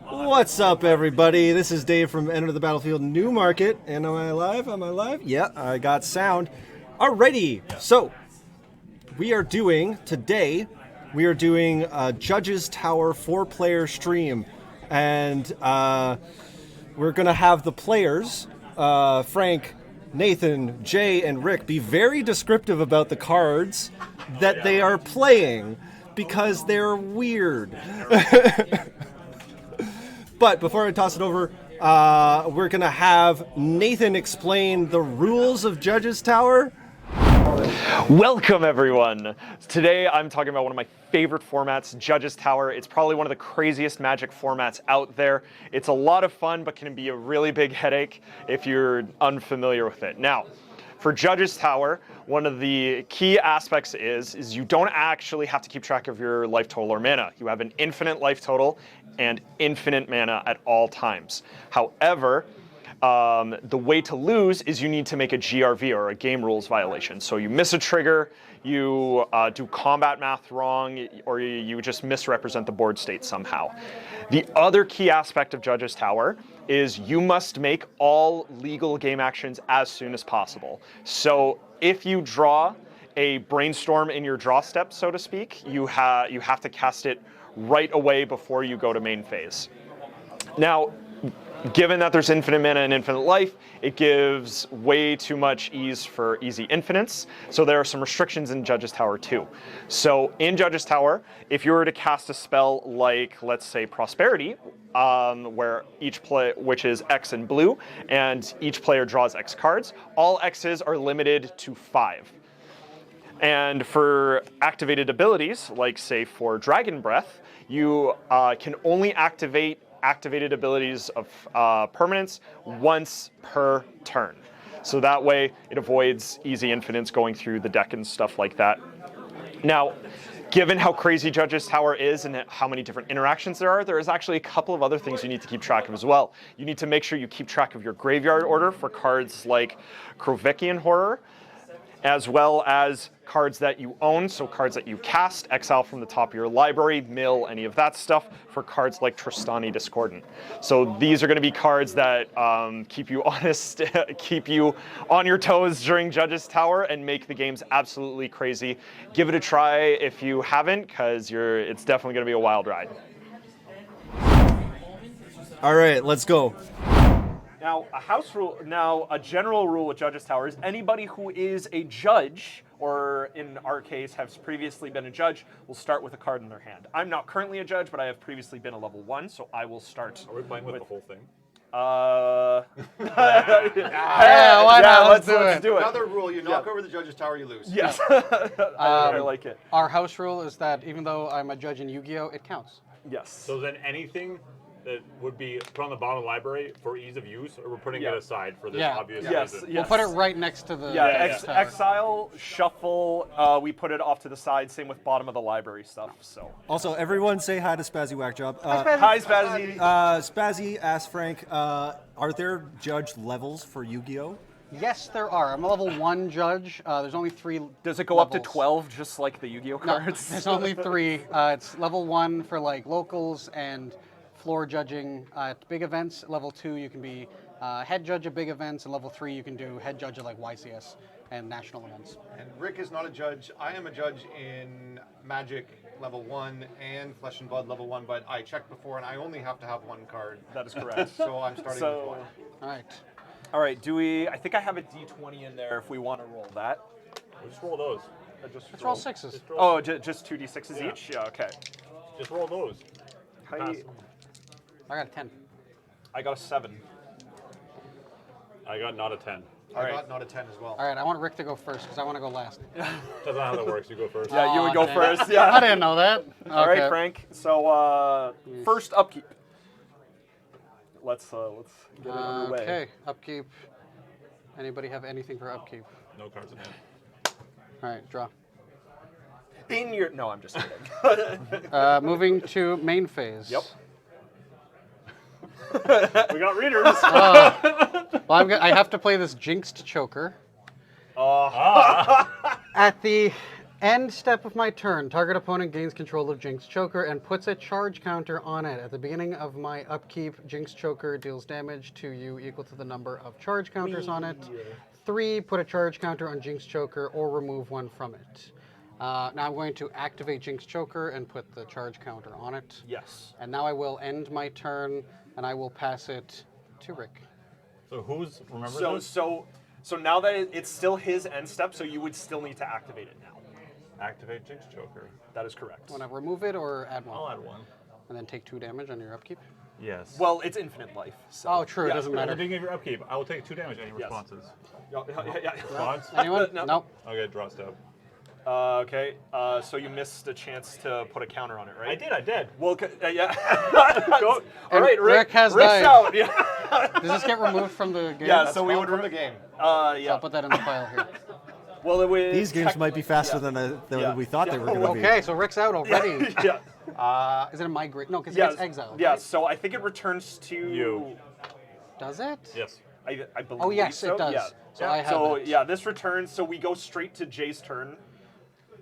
What's up, everybody? This is Dave from Enter the Battlefield Newmarket. And am I live? Am I live? Yeah, I got sound. Alrighty. So, we are doing Judges Tower 4-player stream. And we're going to have the players, Frank, Nathan, Jay, and Rick, be very descriptive about the cards that they are playing because they're weird. But before I toss it over, we're going to have Nathan explain the rules of Judges Tower. Welcome, everyone. Today I'm talking about one of my favorite formats, Judges Tower. It's probably one of the craziest Magic formats out there. It's a lot of fun, but can be a really big headache if you're unfamiliar with it. Now, for Judges Tower, one of the key aspects is you don't actually have to keep track of your life total or mana. You have an infinite life total and infinite mana at all times. However, the way to lose is you need to make a GRV, or a game rules violation. So you miss a trigger, you do combat math wrong, or you just misrepresent the board state somehow. The other key aspect of Judges Tower is you must make all legal game actions as soon as possible. So if you draw a brainstorm in your draw step, so to speak, you have to cast it right away before you go to main phase. Now, given that there's infinite mana and infinite life, it gives way too much ease for easy infinites. So there are some restrictions in Judges Tower too. So in Judges Tower, if you were to cast a spell like, let's say, Prosperity, where which is X in blue, and each player draws X cards, all X's are limited to 5. And for activated abilities, like say for Dragon Breath, you can only activate activated abilities of permanents once per turn. So that way it avoids easy infinites going through the deck and stuff like that. Now, given how crazy Judges Tower is and how many different interactions there is actually a couple of other things you need to keep track of as well. You need to make sure you keep track of your graveyard order for cards like Krovikian Horror, as well as cards that you own, so cards that you cast, exile from the top of your library, mill, any of that stuff, for cards like Tristani Discordant. So these are going to be cards that keep you honest, keep you on your toes during Judges Tower, and make the games absolutely crazy. Give it a try if you haven't, because it's definitely going to be a wild ride. All right, let's go. Now, a general rule with Judges Tower is anybody who is a judge, or in our case has previously been a judge, will start with a card in their hand. I'm not currently a judge, but I have previously been a level 1, so I will start. Are we playing with the whole thing? Yeah, why not? Let's do it. Another rule, you knock over the Judges Tower, you lose. Yes. I like it. Our house rule is that even though I'm a judge in Yu-Gi-Oh, it counts. Yes. So then anything that would be put on the bottom of the library for ease of use, or we're putting it aside for this obvious reason? We'll put it right next to the Exile, shuffle, we put it off to the side, same with bottom of the library stuff. So. Also, everyone say hi to Spazzy Whackjob. Hi, Spazzy. Spazzy asked Frank, are there judge levels for Yu-Gi-Oh? Yes, there are. I'm a level 1 judge. There's only 3 Does it go levels. up to 12, just like the Yu-Gi-Oh No, cards? there's only 3. It's level 1 for like locals and floor judging at big events. Level 2, you can be head judge at big events, and level 3, you can do head judge at like YCS and national events. And Rick is not a judge. I am a judge in Magic level 1 and Flesh and Blood level 1, but I checked before and I only have to have 1 card. That is correct. So I'm starting with 1. All right. I think I have a D20 in there if we want to roll that. We'll just roll those. Let's roll 6s. Oh, just 2d6s each? Yeah, okay. Just roll those. I got a 10. I got a 7. I got not a 10. I got not a 10 as well. All right, I want Rick to go first because I want to go last. That's not how that works. You go first. Yeah, you would go dang first. it. Yeah. I didn't know that. All right, Okay. Frank. So first upkeep. Let's get it underway. Okay, upkeep. Anybody have anything for upkeep? No cards in hand. All right, draw. No, I'm just kidding. Moving to main phase. Yep. We got readers. Well, I have to play this Jinxed Choker. At the End step of my turn. Target opponent gains control of Jinx Choker and puts a charge counter on it. At the beginning of my upkeep, Jinx Choker deals damage to you equal to the number of charge counters on it. 3, put a charge counter on Jinx Choker or remove one from it. Now I'm going to activate Jinx Choker and put the charge counter on it. Yes. And now I will end my turn and I will pass it to Rick. So who's remember So this? so now that it's still his end step, so you would still need to activate it now. Activate Jinx Choker. That is correct. Want to remove it or add one? I'll add one. And then take 2 damage on your upkeep? Yes. Well, it's infinite life. So. Oh, true. It Yeah. doesn't at the matter. beginning of your upkeep, I will take 2 damage. Any Yes. responses? Yeah. Response? Anyone? No. Nope. Okay, draw step. Okay. So you missed a chance to put a counter on it, right? I did. Well, yeah. Go. All And right, Rick has Rick's died. out. Yeah. Does this get removed from the game? Yeah, That's so we gone would from the game. Yeah. I'll put that in the file here. Well, it was These games might be faster yeah. than Yeah. we thought they were going to be. Okay, so Rick's out already. Yeah. Is it a migrate? No, because Yes. it's exiled. Yeah. right? So I think it returns to You. Does it? Yes. I believe. Oh, yes, so. it does. Yeah. So I have So it. yeah, this returns. So we go straight to Jay's turn.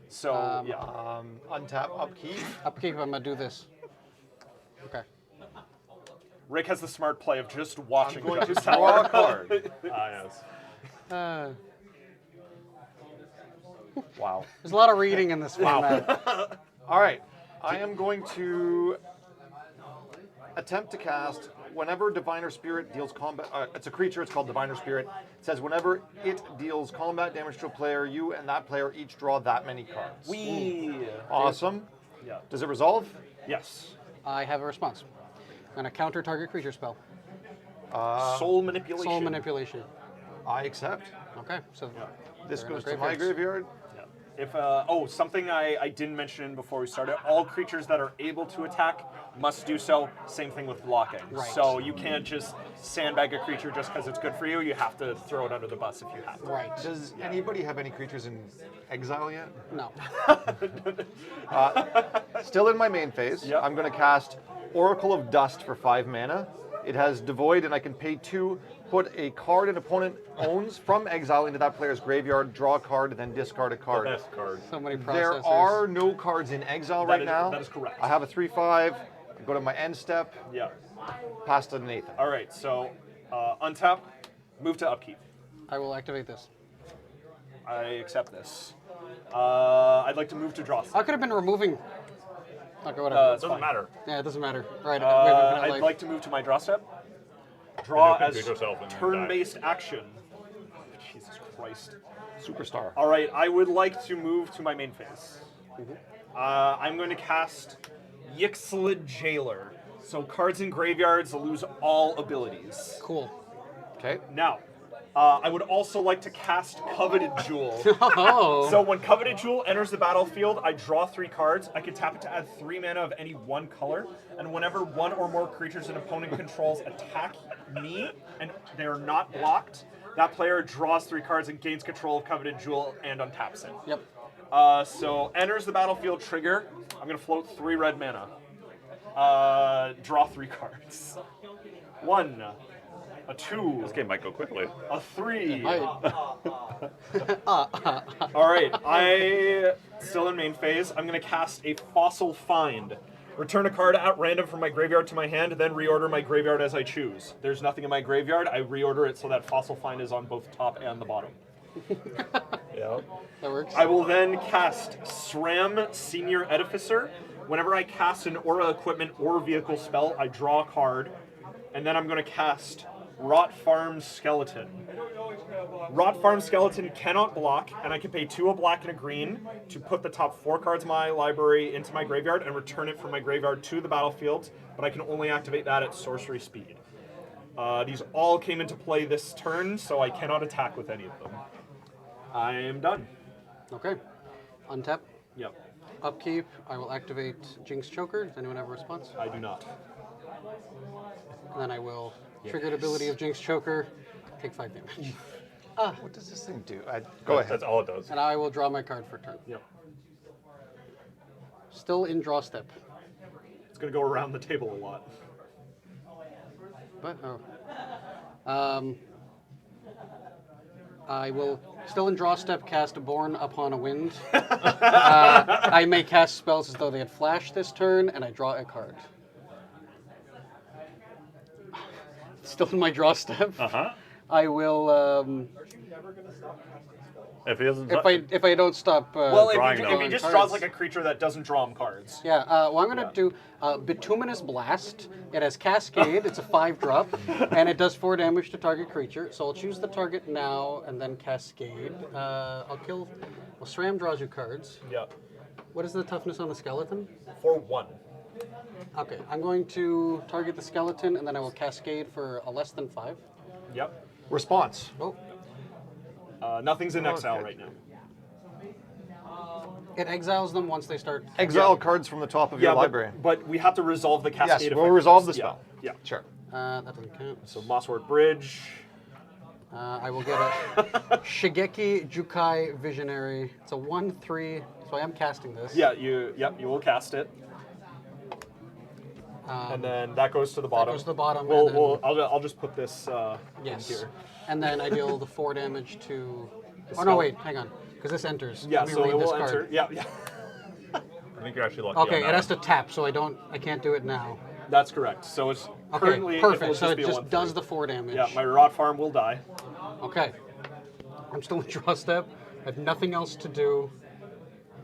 So yeah. Untap, upkeep. Upkeep, I'm going to do this. Okay. Rick has the smart play of just watching. I'm going to Judge's draw Tower. a card. Yes. Wow. There's a lot of reading in this format. All right. I am going to attempt to cast whenever Diviner Spirit deals combat. It's a creature. It's called Diviner Spirit. It says whenever it deals combat damage to a player, you and that player each draw that many cards. Awesome. Yeah. Does it resolve? Yes. I have a response. I'm going to counter target creature spell. Soul manipulation. Soul manipulation. I accept. Okay, so This they're in goes the to my graveyards. graveyard. Yeah. If something I didn't mention before we started, all creatures that are able to attack must do so. Same thing with blocking. Right. So you can't just sandbag a creature just because it's good for you. You have to throw it under the bus if you have to. Right. Does anybody have any creatures in exile yet? No. Still in my main phase. Yep. I'm going to cast Oracle of Dust for 5 mana. It has Devoid, and I can pay 2, put a card an opponent owns from exile into that player's graveyard, draw a card, and then discard a card. Best card. So many processors. There are no cards in exile right now. that is correct. I have a 3/5. I go to my end step, Yeah. pass to Nathan. All right. So untap, move to upkeep. I will activate this. I accept this. I'd like to move to draw. I could have been removing. Okay, whatever. It's Doesn't fine. matter. Yeah, it doesn't matter. Right. we have infinite I'd life. like to move to my draw step. Draw And you can as pick yourself and then turn-based action. Jesus Christ. Superstar. All right, I would like to move to my main phase. I'm going to cast Yixlid Jailer. So cards in graveyards lose all abilities. Cool. Okay. Now, I would also like to cast Coveted Jewel. Oh. So when Coveted Jewel enters the battlefield, I draw 3 cards. I can tap it to add 3 mana of any one color. And whenever one or more creatures an opponent controls attack me and they're not blocked, that player draws 3 cards and gains control of Coveted Jewel and untaps it. Yep. So enters the battlefield trigger. I'm going to float 3 red mana. Draw 3 cards. 1, a 2, This game might go quickly. a 3. Right. All right, I still in main phase. I'm going to cast a Fossil Find. Return a card at random from my graveyard to my hand, then reorder my graveyard as I choose. There's nothing in my graveyard. I reorder it so that Fossil Find is on both top and the bottom. Yeah. That works. I will then cast SRAM Senior Edificer. Whenever I cast an aura equipment or vehicle spell, I draw a card, and then I'm going to cast Rot Farm Skeleton. Rot Farm Skeleton cannot block, and I can pay 2 a black and a green to put the top 4 cards of my library into my graveyard and return it from my graveyard to the battlefield, but I can only activate that at sorcery speed. These all came into play this turn, so I cannot attack with any of them. I am done. Okay. Untap. Yep, Upkeep. I will activate Jinx Choker. Does anyone have a response? I do not. And then I will trigger the ability of Jinx Choker. Take 5 damage. What does this thing do? Go ahead. That's all it does. And I will draw my card for turn. Yep. Still in draw step. It's going to go around the table a lot. But, oh. I will, still in draw step, cast Born Upon a Wind. I may cast spells as though they had flashed this turn, and I draw a card. Still in my draw step. I will, If he doesn't. if I don't stop. Well, Drawing if them. he just cards. draws like a creature that doesn't draw him cards. Yeah, well, I'm going to do Bituminous Blast. It has Cascade, it's a 5-drop, and it does 4 damage to target creature. So I'll choose the target now and then Cascade. I'll kill. Well, SRAM draws you cards. Yep. What is the toughness on the skeleton? For 1. Okay, I'm going to target the skeleton and then I will Cascade for a less than 5. Yep. Response. Oh, Nothing's in exile right now. it exiles them once they start. Exile cards from the top of your library. But we have to resolve the Yes, cascade. we'll effect resolve the first. spell. Yeah. Sure. That doesn't count. So Mosswort Bridge. I will get a Shigeki Jukai Visionary. It's a 1/3, so I am casting this. Yeah, you will cast it. And then that goes to the bottom. goes to the bottom, We'll, and then- I'll just put this Yes. in here. And then I deal the 4 damage to. Oh no, skull. wait, hang on, because this enters. Yeah, Let me so read it this will card. enter. Yeah, yeah. I think you're actually lucky. Okay, on it that has one. to tap, so I can't do it now. That's correct. So it's Okay, currently it will perfect. So it be a just 1/3. does the 4 damage. Yeah, my rot farm will die. Okay. I'm still in draw step. I have nothing else to do.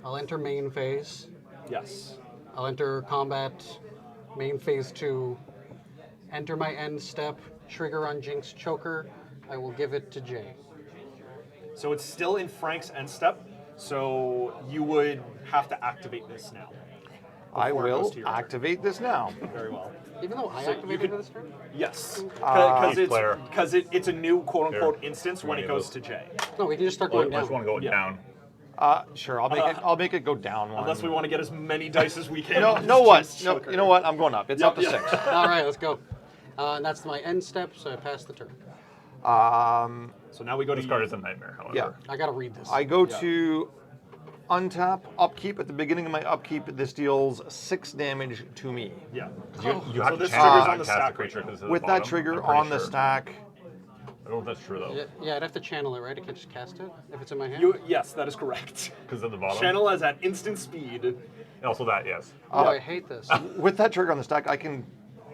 I'll enter main phase. Yes. I'll enter combat, main phase 2. Enter my end step. Trigger on Jinx Choker. I will give it to Jay. So it's still in Frank's end step. So you would have to activate this now. I before it goes will to your turn. activate this now. Very well. Even though I So you activated could- this turn? Yes. Each player. Because it's a new quote unquote Here. instance when Any it of goes those? to Jay. No, we can just start Well, going I just down. want to go Yeah. down. Sure, I'll make it go down one. Unless we want to get as many dice as we can. No, with know this what? Jinx No, Choker. you know what? I'm going up. It's up to Yep, 6. All right, let's go. And that's my end step, so I pass the turn. So now we go to This card is a nightmare, however. Yeah. I gotta read this. I go to untap, upkeep. At the beginning of my upkeep, this deals 6 damage to me. Yeah. You have to this change triggers it on the cast stack a creature because With that trigger on the stack, I don't know if that's true though. Yeah, I'd have to channel it, right? I can't just cast it if it's in my hand. Yes, that is correct. Because at the bottom. Channel is at instant speed. And also that, yes. Oh, I hate this. with that trigger on the stack, I can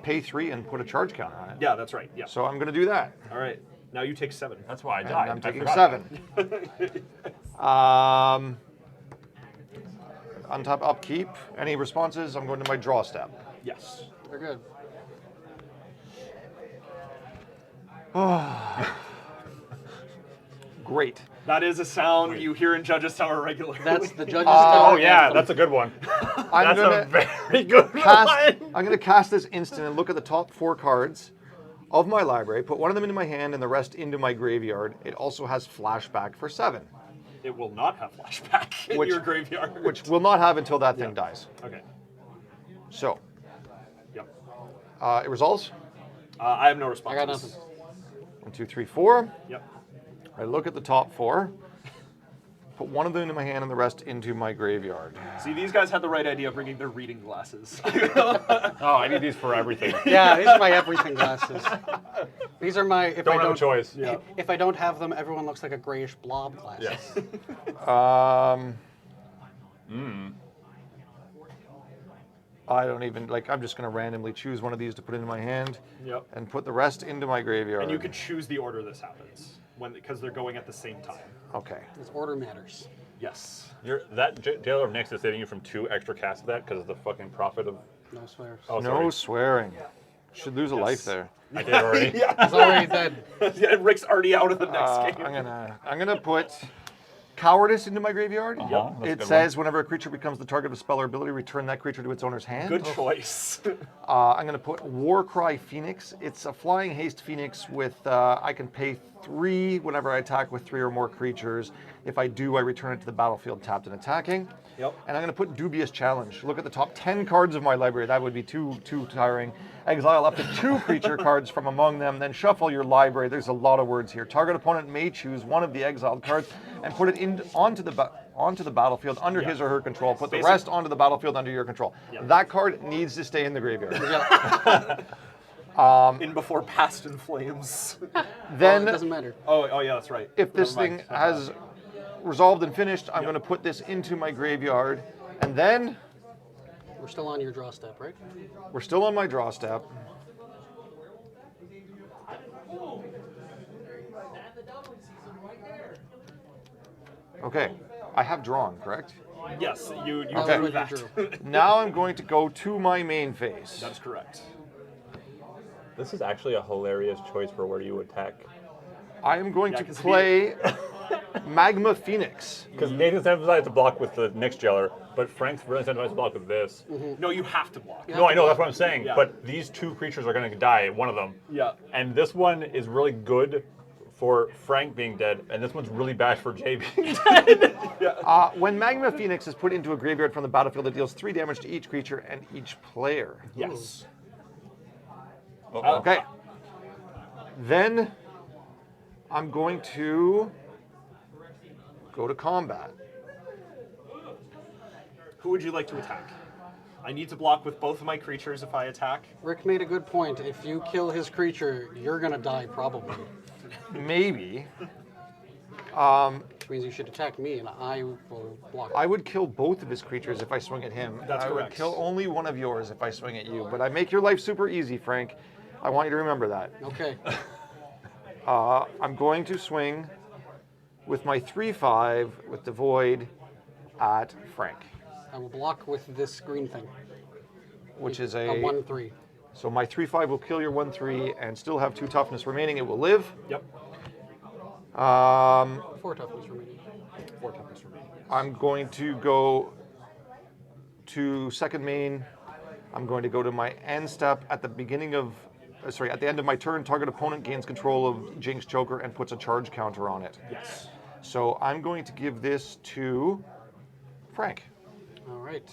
pay 3 and put a charge counter on it. Yeah, that's right. Yeah. So I'm going to do that. All right. Now you take 7. That's why I And died. I'm I taking forgot 7. Untap, upkeep. Any responses? I'm going to my draw step. Yes. They're good. Great. That is a sound you hear in Judge's Tower regularly. That's the judge's Oh tower yeah, anthem. that's a good one. I'm That's a gonna very good cast. one. I'm going to cast this instant and look at the top 4 cards of my library. Put one of them into my hand and the rest into my graveyard. It also has flashback for 7, It will not have flashback in Which- your graveyard. which will not have until that thing dies. Okay. So Yep. it resolves. I have no response. I got nothing. 1, 2, 3, 4. Yep. I look at the top 4. Put one of them into my hand and the rest into my graveyard. See, these guys had the right idea of bringing their reading glasses. Oh, I need these for everything. Yeah, these are my everything glasses. These are my. If Don't I have a choice. Yeah. If I don't have them, everyone looks like a grayish blob glasses. Yes. I don't even, I'm just going to randomly choose one of these to put into my hand Yep. and put the rest into my graveyard. And you could choose the order this happens because they're going at the same time. Okay. This order matters. Yes. That Jailer of Nyx is saving you from 2 extra casts of that because of the fucking profit of. No swears. Oh, No sorry. swearing. Should lose a life there. I did already. It's already dead. Yeah, Rick's already out of the next game. I'm gonna put Cowardice into my graveyard. That's a It good says whenever a creature becomes the target of a spell or ability, return that creature to its owner's hand. Good choice. I'm gonna put Warcry Phoenix. It's a flying haste phoenix with I can pay 3 whenever I attack with 3 or more creatures. If I do, I return it to the battlefield tapped and attacking. Yep. And I'm going to put Dubious Challenge. Look at the top 10 cards of my library. That would be too tiring. Exile up to 2 creature cards from among them, then shuffle your library. There's a lot of words here. Target opponent may choose one of the exiled cards and put it onto the battlefield under his or her control. Put the rest onto the battlefield under your control. Yeah. That card needs to stay in the graveyard. In before Past in Flames. Then, Well, it doesn't matter. oh yeah, that's right. if this Never thing mind. has resolved and finished, I'm going to put this into my graveyard. And then We're still on your draw step, right? we're still on my draw step. Okay, I have drawn, correct? Yes, you Okay. drew You that. drew. Now I'm going to go to my main phase. That's correct. This is actually a hilarious choice for where you attack. I am going Yeah, to 'cause play Magma Phoenix. Because Nathan's incentivized to block with the Nyx Jailer, but Frank's really incentivized to block with this. No, you have to block. No, I know, that's what I'm saying. Yeah. But these two creatures are going to die, one of them. Yeah. And this one is really good for Frank being dead, and this one's really bad for Jay being dead. When Magma Phoenix is put into a graveyard from the battlefield, it deals 3 damage to each creature and each player. Yes. Okay. Then I'm going to go to combat. Who would you like to attack? I need to block with both of my creatures if I attack. Rick made a good point. If you kill his creature, you're gonna die probably. Maybe. Which means you should attack me, and I will block. I would kill both of his creatures if I swing at him. That's I would correct. kill only one of yours if I swing at you. But I make your life super easy, Frank. I want you to remember that. Okay. I'm going to swing with my 3/5 with the Void at Frank, I will block with this green thing. which is A 1/3. So my 3/5 will kill your 1/3 and still have 2 toughness remaining. It will live. Yep. 4 toughness remaining. 4 toughness remaining. I'm going to go to second main. I'm going to go to my end step at the beginning of, at the end of my turn. Target opponent gains control of Jinx Joker and puts a charge counter on it. Yes. So I'm going to give this to Frank. All right.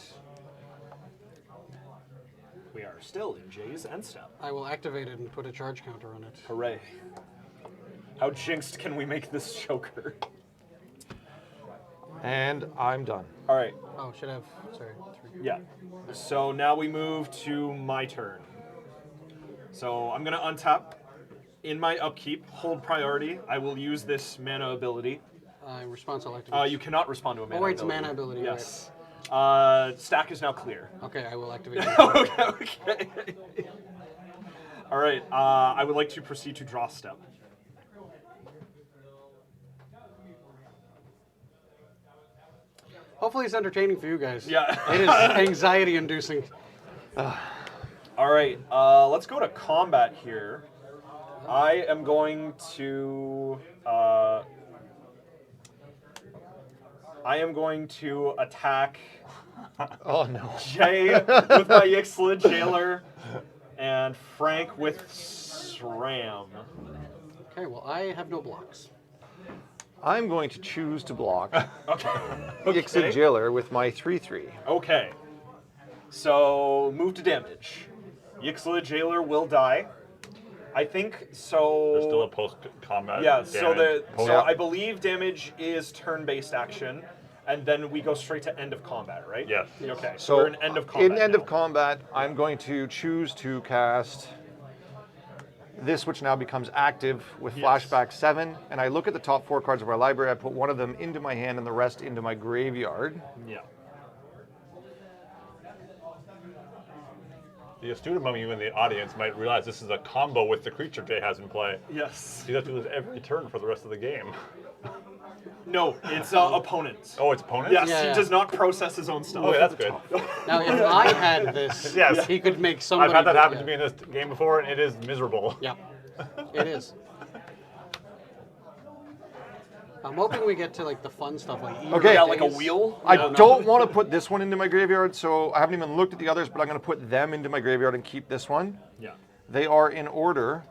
We are still in Jay's end step. I will activate it and put a charge counter on it. Hooray. How jinxed can we make this Joker? And I'm done. All right. Oh, should have. Sorry. 3. Yeah. So now we move to my turn. So I'm going to untap. In my upkeep, hold priority. I will use this mana ability. Response I'll activate. You cannot respond to a mana wait, it's ability. a mana ability, right. Yes. Stack is now clear. Okay, I will activate it. Okay. All right. I would like to proceed to draw step. Hopefully it's entertaining for you guys. Yeah. It is anxiety inducing. All right. Let's go to combat here. I am going to. I am going to attack Oh no. Jay with my Ixalan Jailer and Frank with SRAM. Okay, well, I have no blocks. I'm going to choose to block Okay. Ixid Jailer with my 3/3. Okay. So move to damage. Ixalan Jailer will die. I think so. There's still a post-combat Yeah, so damage. I believe damage is turn-based action, and then we go straight to end of combat, right? Yes. Okay. So we're in end of combat. in end now. of combat, I'm going to choose to cast this, which now becomes active with Yes. flashback 7. And I look at the top 4 cards of our library. I put one of them into my hand and the rest into my graveyard. Yeah. The astute among you in the audience might realize this is a combo with the creature Jay has in play. Yes. You have to do this every turn for the rest of the game. No, it's opponents. Oh, it's opponents? Yes, Yeah. he does not process his own stuff. Oh, yeah, that's good. Now, if I had this, Yes. he could make somebody. I've had that happen yeah. to me in this game before, and it is miserable. Yeah, it is. I'm hoping we get to like the fun stuff, like Okay. Yeah, like a wheel. I Yeah. don't want to put this one into my graveyard, so I haven't even looked at the others, but I'm going to put them into my graveyard and keep this one. Yeah. They are in order.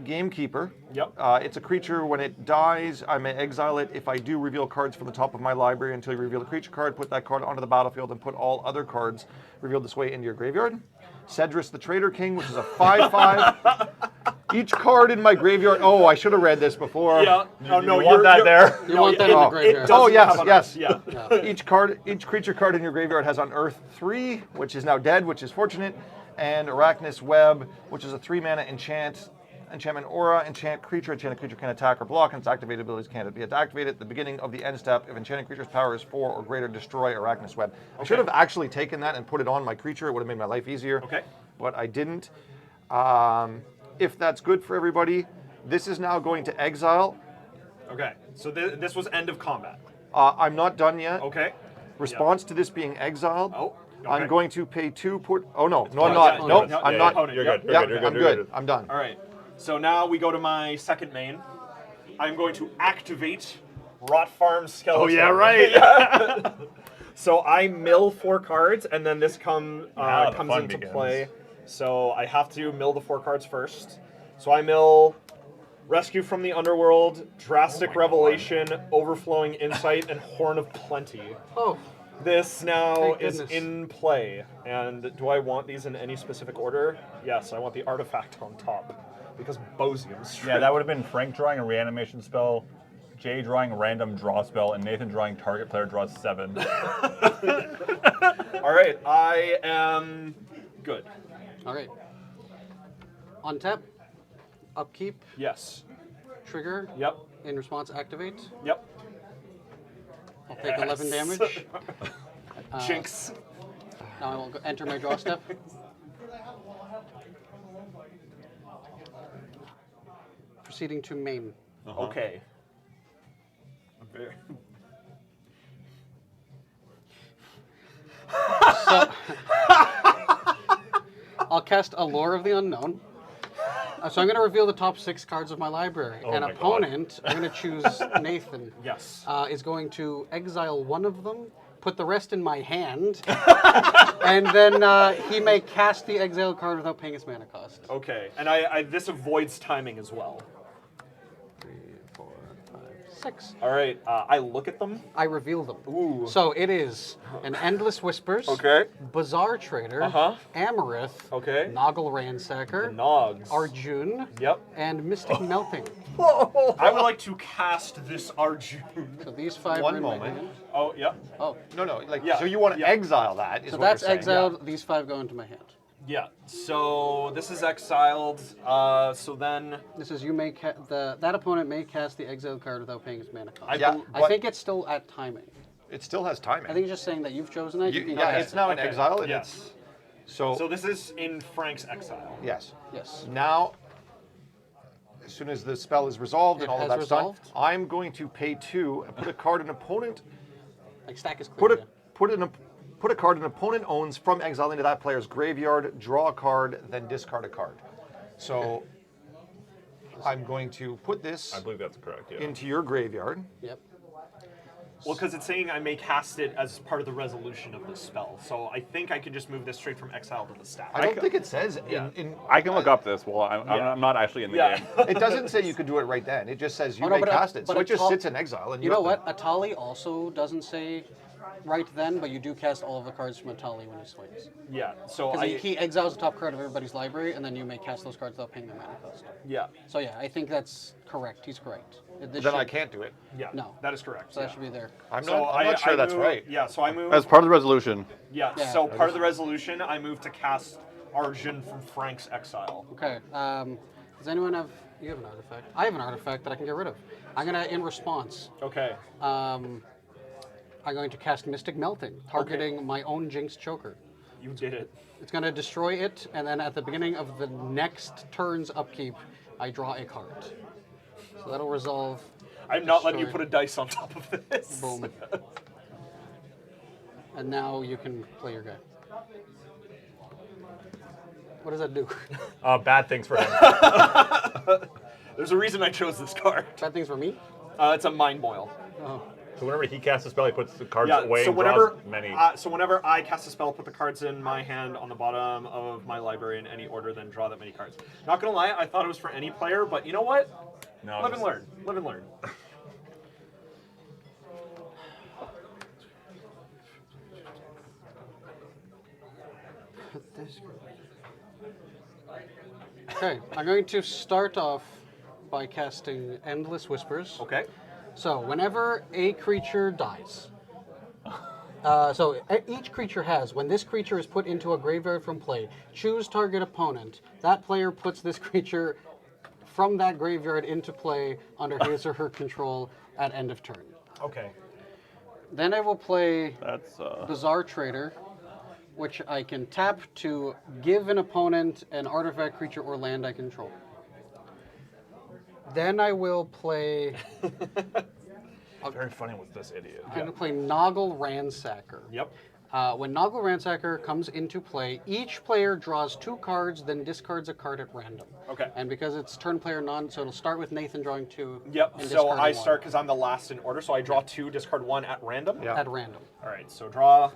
Gamekeeper. Yep. It's a creature. When it dies, I may exile it. If I do, reveal cards from the top of my library until you reveal the creature card. Put that card onto the battlefield and put all other cards revealed this way into your graveyard. Cedrus the Trader King, which is a 5/5. Each card in my graveyard. Oh, I should have read this before. Yeah. Oh no, you want that there? You want that in the graveyard. Oh, yes, yes. Yeah. Each creature card in your graveyard has Unearth 3, which is now dead, which is fortunate. and Arachnus Web, which is a 3-mana enchantment aura. Enchanted creature can attack or block, and its activated abilities can't be activated at the beginning of the end step. If enchanted creature's power is 4 or greater, destroy Arachnus Web. I should have actually taken that and put it on my creature. It would have made my life easier. Okay. But I didn't. If that's good for everybody, this is now going to exile. Okay. So this was end of combat. I'm not done yet. Okay. Response to this being exiled. Oh, okay. I'm going to pay 2. I'm not. Yeah, No, yeah, I'm yeah, not. opponent, You're yep. good. You're Yeah, good. You're good. I'm You're good. I'm done. All right. So now we go to my second main. I'm going to activate Rot Farm Skeleton. Oh yeah, right. So I mill 4 cards, and then this comes Now the fun into begins. play. So I have to mill the 4 cards first. So I mill Rescue from the Underworld, Drastic Revelation, Overflowing Insight, and Horn of Plenty. Oh, This now Thank is goodness. in play. And do I want these in any specific order? Yes, I want the artifact on top. Because Bosium's Yeah, that would have been Frank drawing a reanimation spell, Jay drawing a random draw spell, and Nathan drawing target player draws 7. All right, I am good. all right. On tap, upkeep, Yes. trigger. Yep. In response, activate. Yep. I'll take 11 Yes. damage. Jinx. Now I will enter my draw step. Proceeding to main. Okay. Very- I'll cast Allure of the Unknown. So I'm going to reveal the top 6 cards of my library. Oh An my God. opponent, I'm going to choose Nathan, Yes. is going to exile one of them, put the rest in my hand, and then he may cast the exiled card without paying its mana cost. Okay, and I this avoids timing as well. 3, 4, 5, 6. All right, I look at them. I reveal them. Ooh. So it is an Endless Whispers, Okay. Bazaar Trader, Uh-huh. Amaranth, Okay. Noggle Ransacker, Nogs. Arjun, Yep. and Mystic Melting. I would like to cast this Arjun. So these 5 One are in my moment. hand. Oh, yeah. Oh, No, Yeah, so you want to yeah. exile that? Is so what that's you're saying. exiled. These 5 go into my hand. Yeah. So this is exiled. So then This is you may that opponent may cast the exiled card without paying its mana cost. Yeah, I but- think it's still at timing. It still has timing. I think it's just saying that you've chosen it. You can yeah, cast it's it. now in Okay. exile. And Yes. it's, so So this is in Frank's exile. yes. Yes. Now, as soon as the spell is resolved and It all of has that's resolved? done, I'm going to pay 2 and put a card an opponent Like stack is clear. put a card an opponent owns from exile into that player's graveyard, draw a card, then discard a card. So I'm going to put this I believe that's correct. Yeah. into your graveyard. Yep. Well, because it's saying I may cast it as part of the resolution of this spell. So I think I could just move this straight from exile to the stack. I don't think it says Yeah. in I can look up this. Well, I'm not actually in the Yeah. game. it doesn't say you could do it right then. It just says you Oh, no, may but cast it. but So it just Atal- sits in exile and You know have what? Atali also doesn't say right then, but you do cast all of the cards from Atali when he swings. Yeah. So Because he exiles the top card of everybody's library, and then you may cast those cards without paying their mana cost. yeah. So yeah, I think that's correct. He's correct. This Then I should- can't do it. Yeah. No. That is correct. So that yeah. should be there. I'm So not sure that's move- right. Yeah. So I move. As part of the resolution. Yeah. Yeah. So part of the resolution, I move to cast Arjun from Frank's exile. Okay. Does anyone have? You have an artifact. I have an artifact that I can get rid of. I'm gonna, in response, Okay. I'm going to cast Mystic Melting, targeting my own Jinx Choker. You did it. It's going to destroy it, and then at the beginning of the next turn's upkeep, I draw a card. So that'll resolve. I'm not letting you Destroy. put a dice on top of this. Boom. And now you can play your guy. What does that do? Bad things for him. There's a reason I chose this card. Bad things for me? It's a Mind Boil. Oh. So whenever he casts a spell, he puts the cards Yeah. away So and whenever draws many. whenever I cast a spell, put the cards in my hand on the bottom of my library in any order, then draw that many cards. Not gonna lie, I thought it was for any player, but you know what? No, Live just- and learn. Live and learn. Okay, I'm going to start off by casting Endless Whispers. Okay. So, whenever a creature dies, Each creature has, when this creature is put into a graveyard from play, choose target opponent. That player puts this creature from that graveyard into play under his or her control at end of turn. Okay. Then I will play That's Bizarre Trader, which I can tap to give an opponent an artifact, creature, or land I control. Then I will play. very funny with this idiot. I'm going to play Noggle Ransacker. Yep. When Noggle Ransacker comes into play, each player draws 2 cards, then discards a card at random. Okay. And because it's turn player none, so it'll start with Nathan drawing 2. Yep. and So discarding I 1 start because I'm the last in order. So I draw 2, discard 1 at random. Yeah. at random. All right. So draw.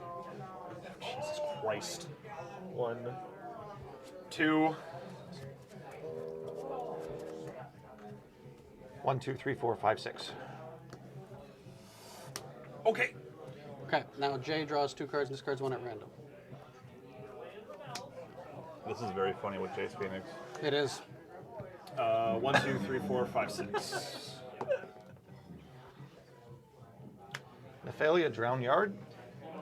Jesus Christ. 1, 2. 1, 2, 3, 4, 5, 6. Okay. Okay. Now Jay draws 2 cards and discards 1 at random. This is very funny with Jace Phoenix. It is. 1, 2, 3, 4, 5, 6. Nephalia Drown Yard.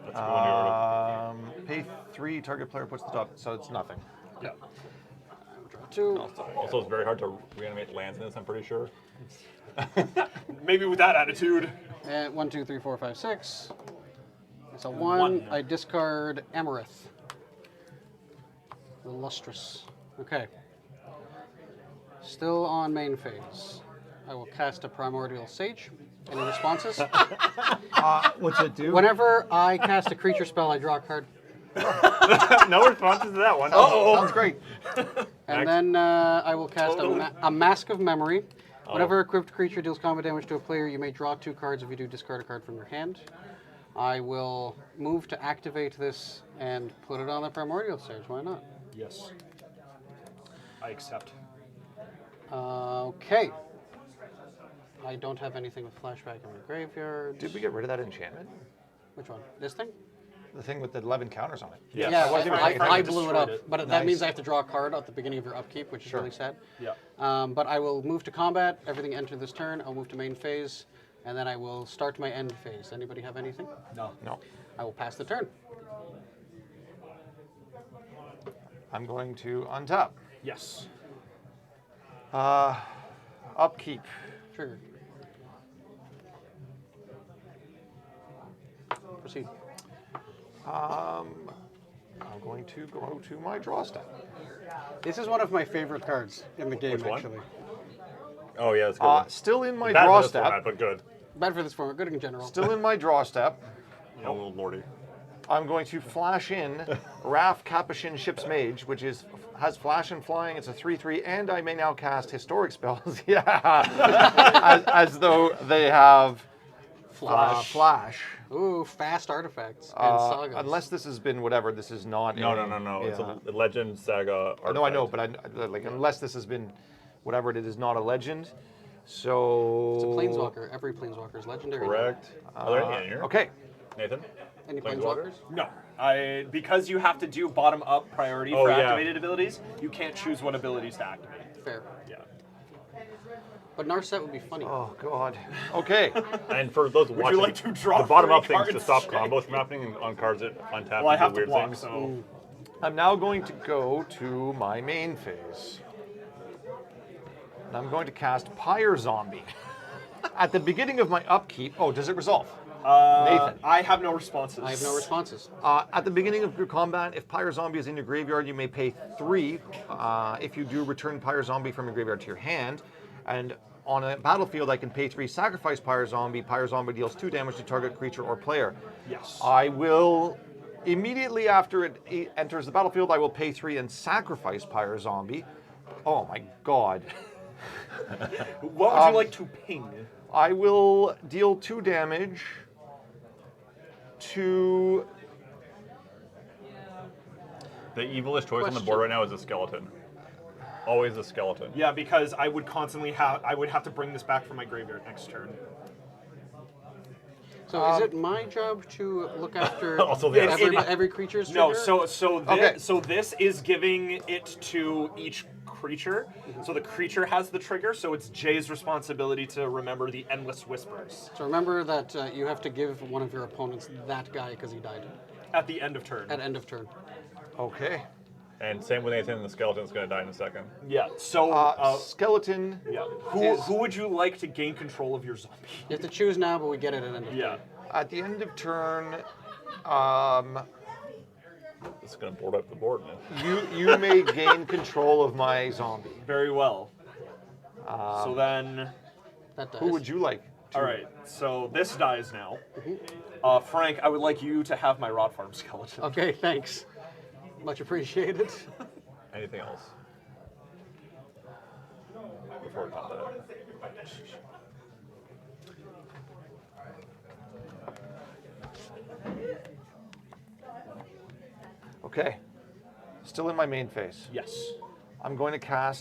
That's cool in the order. Pay 3, target player puts the top, so it's nothing. Yeah. Draw 2. Also, it's very hard to reanimate lands in this, I'm pretty sure. Maybe with that attitude. And 1, 2, 3, 4, 5, 6. It's a 1. 1. I discard Amarith. The Lustrous. Okay. Still on main phase. I will cast a Primordial Sage. Any responses? What's it do? Whenever I cast a creature spell, I draw a card. No responses to that one. Sounds great. And then I will cast a Mask of Memory. Whenever a equipped creature deals combat damage to a player, you may draw 2 cards. If you do, discard a card from your hand. I will move to activate this and put it on the Primordial Sage. Why not? Yes. I accept. Okay. I don't have anything with flashback in my graveyard. Did we get rid of that enchantment? Which one? This thing? The thing with the 11 counters on it. Yes. Yeah, I wasn't even I trying to blew it destroy up. it. But that means I have to draw a card at the beginning of your upkeep, which is really sad. Yeah. But I will move to combat. Everything enter this turn. I'll move to main phase. And then I will start my end phase. Anybody have anything? No. No. I will pass the turn. I'm going to untap. Yes. Upkeep. Trigger. Proceed. I'm going to go to my draw step. This is one of my favorite cards in the game, Which one? actually. Oh, yeah, that's good. Still in my Bad draw for this step. format, but good. Bad for this format, good in general. Still in my draw step. Oh, lordy. I'm going to flash in Raf Capuchin Ship's Mage, which has flash and flying. It's a 3/3, and I may now cast historic spells. Yeah, as though they have flash. Ooh, fast artifacts and sagas. Unless this has been whatever, this is not. No. Yeah. It's a Legend Saga. No, I know, artifact. but like unless this has been whatever it is not a legend. So It's a planeswalker. Every planeswalker is legendary. now. Correct. Are there any in here? Okay. Nathan? Any Planeswalkers? planeswalkers? No. Because you have to do bottom up priority Oh, for yeah. activated abilities, you can't choose what abilities to activate. Fair. Yeah. But Narset would be funny. Oh God. Okay. And for those watching, like to draw the bottom 3 up things to cards stop straight? combos from happening on cards that untap Well, I and do have to weird block, things. so I'm now going to go to my main phase. And I'm going to cast Pyre Zombie. At the beginning of my upkeep. Oh, does it resolve? Nathan. I have no responses. I have no responses. At the beginning of your combat, if Pyre Zombie is in your graveyard, you may pay 3. If you do, return Pyre Zombie from your graveyard to your hand. And on a battlefield, I can pay 3, sacrifice Pyre Zombie. Pyre Zombie deals 2 damage to target creature or player. Yes. I will, immediately after it enters the battlefield, I will pay 3 and sacrifice Pyre Zombie. Oh my God. What would you like to ping? I will deal 2 damage to... The evilest choice on the board right now is a skeleton. Always a skeleton. Yeah, because I would constantly have to bring this back from my graveyard next turn. So is it my job to look after Also the every creature's No, trigger? so this is giving it to each creature. So the creature has the trigger, so it's Jay's responsibility to remember the endless whispers So remember that you have to give one of your opponents that guy because he died at the end of turn. at end of turn. Okay. And same with Nathan, the skeleton's going to die in a second. Yeah. So Skeleton. yeah. Who would you like to gain control of your zombie? You have to choose now, but we get it at end of Yeah. turn. At the end of turn, It's going to board up the board, man. you may gain control of my zombie. Very well. So then, That dies. Who would you like? all right. So this dies now. Frank, I would like you to have my rot farm skeleton. Okay, thanks. Much appreciated. Anything else? Before combat. Okay. Still in my main phase. Yes. I'm going to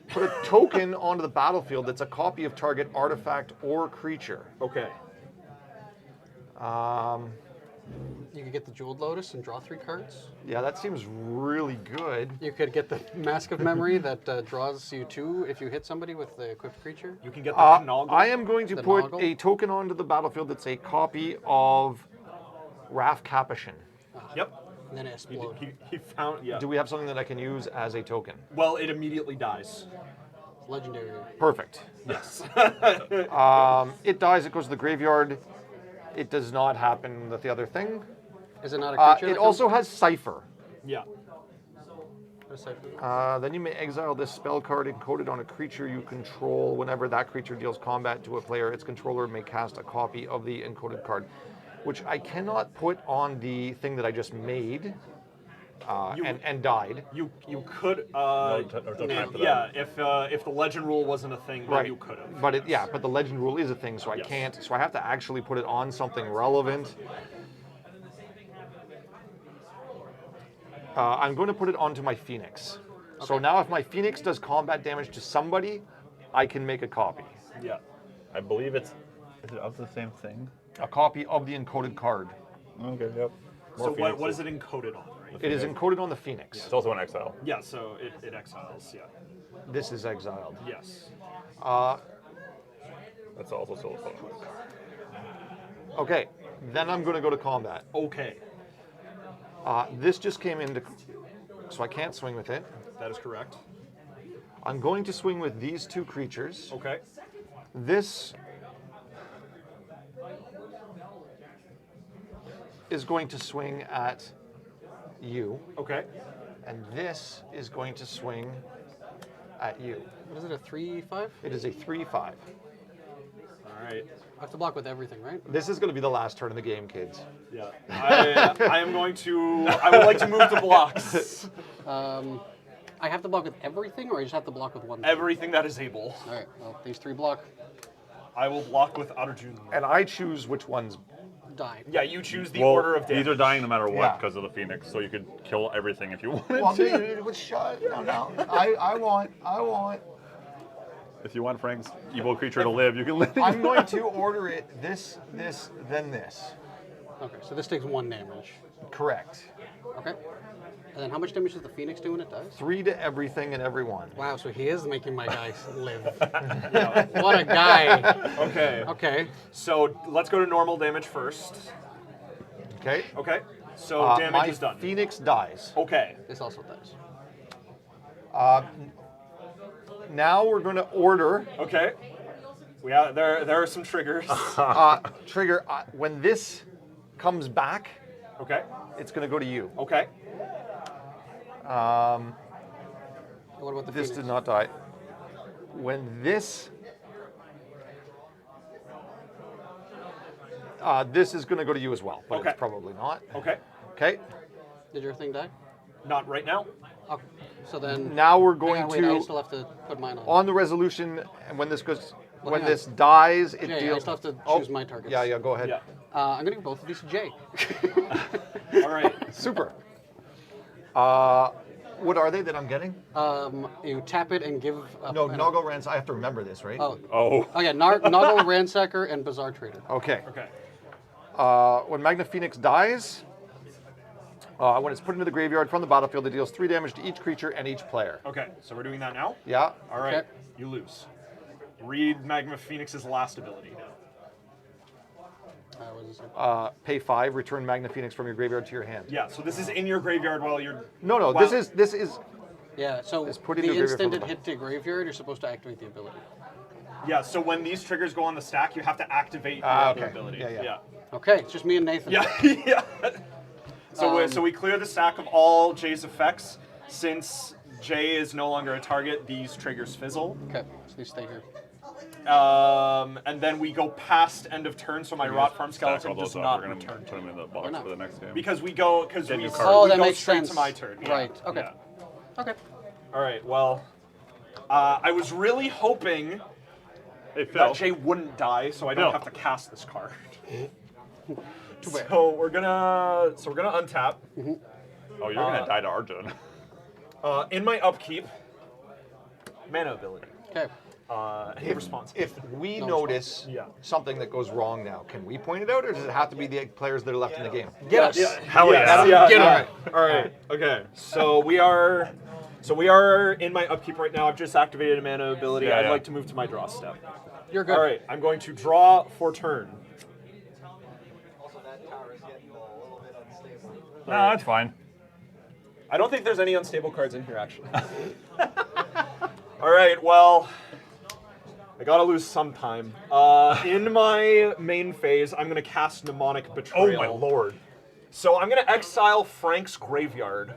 put a token onto the battlefield that's a copy of target artifact or creature. Okay. You could get the Jeweled Lotus and draw 3 cards. Yeah, that seems really good. You could get the Mask of Memory that draws you 2 if you hit somebody with the equipped creature. You can get the Knoggle. I am going to The put Noggle? a token onto the battlefield that's a copy of Wrath Capuchin. Yep. And then explode. He found. Yeah. Do we have something that I can use as a token? Well, it immediately dies. Legendary. Perfect. Yes. It dies, it goes to the graveyard. It does not happen with the other thing. Is it not a creature? It that also has Cipher. yeah. Then you may exile this spell card encoded on a creature you control. Whenever that creature deals combat to a player, its controller may cast a copy of the encoded card, which I cannot put on the thing that I just made and died. You could. No time for yeah. If the legend rule wasn't a thing, then you could have. But but the legend rule is a thing, so I Yes. can't. So I have to actually put it on something relevant. I'm going to put it onto my Phoenix. So now if my Phoenix does combat damage to somebody, I can make a copy. Yeah. I believe it's. Is it of the same thing? A copy of the encoded card. Okay, yep. So what is it encoded on? It is encoded on the Phoenix. It's also an exile. Yeah. So it exiles. Yeah. This is exiled. Yes. That's also still a photo. Okay, then I'm going to go to combat. Okay. This just came into, so I can't swing with it. That is correct. I'm going to swing with these 2 creatures. Okay. This is going to swing at you, Okay. and this is going to swing at you. What is it, a 3/5? It is a 3/5. All right. I have to block with everything, right? This is going to be the last turn of the game, kids. Yeah. I am going to. I would like to move to blocks. I have to block with everything, or I just have to block with one thing? Everything that is able. All right, well, these 3 block, I will block with Outer And I choose which ones. die. Yeah. You choose the Well, order of damage. these are dying no matter what Yeah. because of the Phoenix, so you could kill everything if you wanted Well, to. it was shut. No. I want. If you want Frank's evil creature to live, you can live. I'm going to order it this, then this. Okay, so this takes 1 damage. Correct. Okay. And then how much damage does the Phoenix do when it dies? 3 to everything and everyone. Wow, so he is making my guys live. What a guy. Okay. Okay. So let's go to normal damage first. Okay. Okay. So damage my is done. Phoenix dies. Okay. This also dies. Now we're going to order Okay. We have, there are some triggers. trigger. When this comes back, Okay. it's going to go to you. Okay. What about the This Phoenix? did not die. When this. This is going to go to you as well, but Okay. it's probably not. Okay. Okay. Did your thing die? Not right now. Okay. So then. Now we're hang going on, wait, I to still have to put mine on. on the resolution, and when this goes, Well, when hang on. this dies, it Yeah, I deals. still have to choose my targets. Yeah, go ahead. Yeah. I'm gonna give both of these to Jay. All right. Super. What are they that I'm getting? You tap it and give. No, Noggle Rans. I have to remember this, right? Oh. Oh. Oh yeah, Noggle Ransacker and Bazaar Trader. Okay. Okay. When Magna Phoenix dies, when it's put into the graveyard from the battlefield, it deals 3 damage to each creature and each player. Okay, so we're doing that now? Yeah. All right, Okay. you lose. Read Magma Phoenix's last ability. What does it say? Pay 5, return Magna Phoenix from your graveyard to your hand. Yeah, so this is in your graveyard while you're... No, Wow. this is Yeah, so It's put the into graveyard instant from it the hit the graveyard, you're supposed to activate the ability. Yeah, so when these triggers go on the stack, you have to activate your Ah, other okay. ability. Yeah. Okay, it's just me and Nathan. Yeah, yeah. So we clear the stack of all Jay's effects. Since Jay is no longer a target, these triggers fizzle. Okay, so these stay here. And then we go past end of turn, so my Rot Farm Stack all Skeleton those does up. not We're gonna return. put them in the box not? for the next game. Because we go, because Get we, new we cards. Oh, that go makes straight sense. to my turn. Yeah. Right, okay. Yeah. Okay. All right, well, I was really hoping Hey, Phil. that Jay wouldn't die, so I don't No. have to cast this card. Too bad. So we're gonna untap. Oh, you're gonna die to Arjun. In my upkeep, mana ability. Okay. Any response? if we No notice Yeah. something that goes wrong now, can we point it out, or does it have to be the players that are left in the game? Yes. Hell Yes. yeah. Yeah. Get yeah. on it. All right. Okay. So we are in my upkeep right now. I've just activated a mana ability. Yeah, I'd yeah. like to move to my draw step. You're good. All right. I'm going to draw for turn. No, that's fine. I don't think there's any unstable cards in here, actually. All right, well, I gotta lose some time. In my main phase, I'm gonna cast Mnemonic Oh Betrayal. my lord. So I'm gonna exile Frank's Graveyard,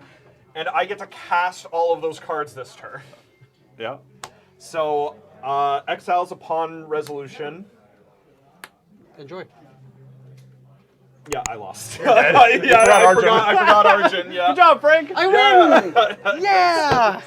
and I get to cast all of those cards this turn. Yeah. So, exiles upon resolution. Enjoy. Yeah, I lost. forgot I Arjun. forgot Arjun, yeah. Good job, Frank. I win! Yeah!